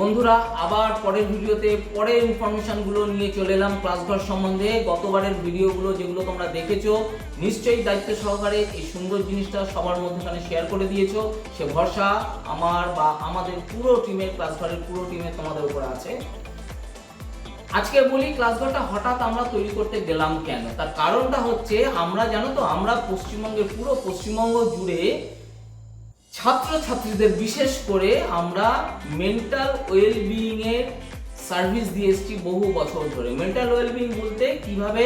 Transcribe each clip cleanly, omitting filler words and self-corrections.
বন্ধুরা আবার পরের ভিডিওতে পরের ইনফরমেশনগুলো নিয়ে চলে এলাম ক্লাসঘর সম্বন্ধে। গতবারের ভিডিওগুলো যেগুলো তোমরা দেখেছো নিশ্চয়ই দায়িত্ব সহকারে এই সুন্দর জিনিসটা সবার মধ্যখানে শেয়ার করে দিয়েছো। সে ভরসা আমার বা আমাদের পুরো টিমের, ক্লাসঘরের পুরো টিমের তোমাদের উপর আছে। আজকে বলি ক্লাসঘরটা হঠাৎ আমরা তৈরি করতে গেলাম কেন। তার কারণটা হচ্ছে, আমরা জানো তো, আমরা পশ্চিমবঙ্গের পুরো পশ্চিমবঙ্গ জুড়ে ছাত্রছাত্রীদের বিশেষ করে আমরা মেন্টাল ওয়েলবিইং এর সার্ভিস দিয়ে এসেছি বহু বছর ধরে। মেন্টাল ওয়েলবিইং বলতে কিভাবে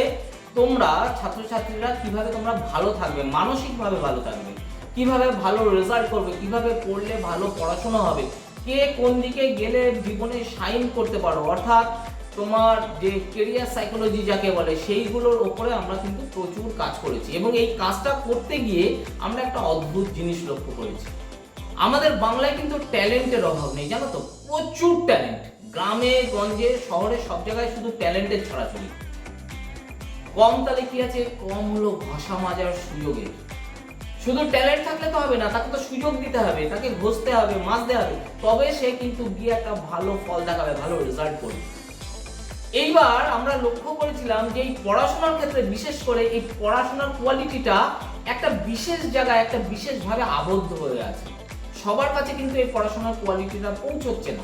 তোমরা ছাত্রছাত্রীরা কিভাবে তোমরা ভালো থাকবে, মানসিকভাবে ভালো থাকবে, কিভাবে ভালো রেজাল্ট করবে, কিভাবে পড়লে ভালো পড়াশোনা হবে, কে কোন দিকে গেলে জীবনে শাইন করতে পারো, অর্থাৎ তোমার যে কেরিয়ার সাইকোলজি যাকে বলে সেইগুলোর ওপরে আমরা কিন্তু প্রচুর কাজ করেছি। এবং এই কাজটা করতে গিয়ে আমরা একটা অদ্ভুত জিনিস লক্ষ্য করেছি, আমাদের বাংলায় কিন্তু ট্যালেন্টের অভাব নেই, জানো তো, প্রচুর ট্যালেন্ট। গ্রামে গঞ্জে শহরে সব জায়গায় শুধু ট্যালেন্টের ছড়াছড়ি। কম তাহলে কি আছে, কম হলো ভাষা মাজার সুযোগের। শুধু ট্যালেন্ট থাকলে তো হবে না, তাকে তো সুযোগ দিতে হবে, তাকে ঘষতে হবে, মাজতে হবে, তবে সে কিন্তু গিয়ে একটা ভালো ফল দেখাবে, ভালো রেজাল্ট করবে। এইবার আমরা লক্ষ্য করেছিলাম যে এই পড়াশোনার ক্ষেত্রে বিশেষ করে এই পড়াশোনার কোয়ালিটিটা একটা বিশেষ জায়গায় একটা বিশেষভাবে আবদ্ধ হয়ে আছে। সবার কাছে কিন্তু এই পড়াশোনার কোয়ালিটিটা পৌঁছচ্ছে না।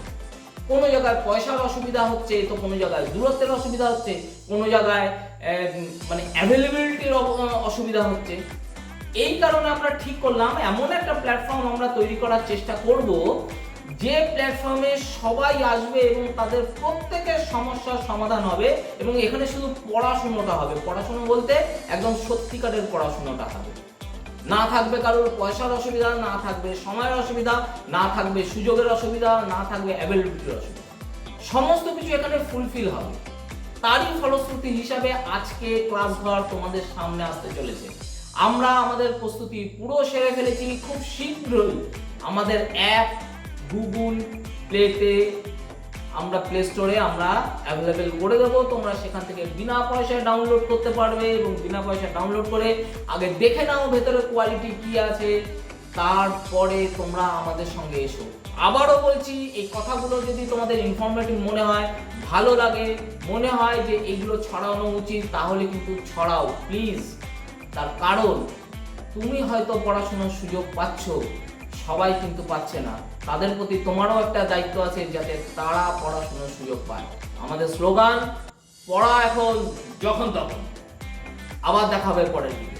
কোনো জায়গায় পয়সার অসুবিধা হচ্ছে, তো কোনো জায়গায় দূরত্বের অসুবিধা হচ্ছে, কোনো জায়গায় মানে অ্যাভেলেবিলিটির অসুবিধা হচ্ছে। এই কারণে আমরা ঠিক করলাম এমন একটা প্ল্যাটফর্ম আমরা তৈরি করার চেষ্টা করব, যে প্ল্যাটফর্মে সবাই আসবে এবং তাদের প্রত্যেকের সমস্যার সমাধান হবে। এবং এখানে শুধু পড়াশোনাটা হবে, পড়াশোনা বলতে একদম সত্যিকারের পড়াশোনাটা হবে। না থাকবে কারোর পয়সার অসুবিধা, না থাকবে সময়ের অসুবিধা, না থাকবে সুযোগের অসুবিধা, না থাকবে অ্যাভেলেবিলিটির অসুবিধা, সমস্ত কিছু এখানে ফুলফিল হবে। তারই ফলশ্রুতি হিসাবে আজকে ক্লাসঘর তোমাদের সামনে আসতে চলেছে। আমরা আমাদের প্রস্তুতি পুরো সেরে ফেলেছি। খুব শীঘ্রই আমাদের অ্যাপ গুগল প্লেতে আমরা প্লে স্টোরে আমরা অ্যাভেলেবেল করে দেবো। তোমরা সেখান থেকে বিনা পয়সায় ডাউনলোড করতে পারবে এবং বিনা পয়সায় ডাউনলোড করে আগে দেখে নাও ভেতরে কোয়ালিটি কি আছে, তারপরে তোমরা আমাদের সঙ্গে এসো। আবারও বলছি, এই কথাগুলো যদি তোমাদের ইনফরমেটিভ মনে হয়, ভালো লাগে, মনে হয় যে এইগুলো ছড়ানো উচিত, তাহলে কিন্তু ছড়াও প্লিজ। তার কারণ তুমি হয়তো পড়াশোনার সুযোগ পাচ্ছ, সবাই কিন্তু পাচ্ছে না। তাদের প্রতি তোমারও একটা দায়িত্ব আছে যাতে তারা পড়াশোনার সুযোগ পায়। আমাদের স্লোগান, পড়া এখন যখন তখন। আবার দেখা হবে পরের দিন।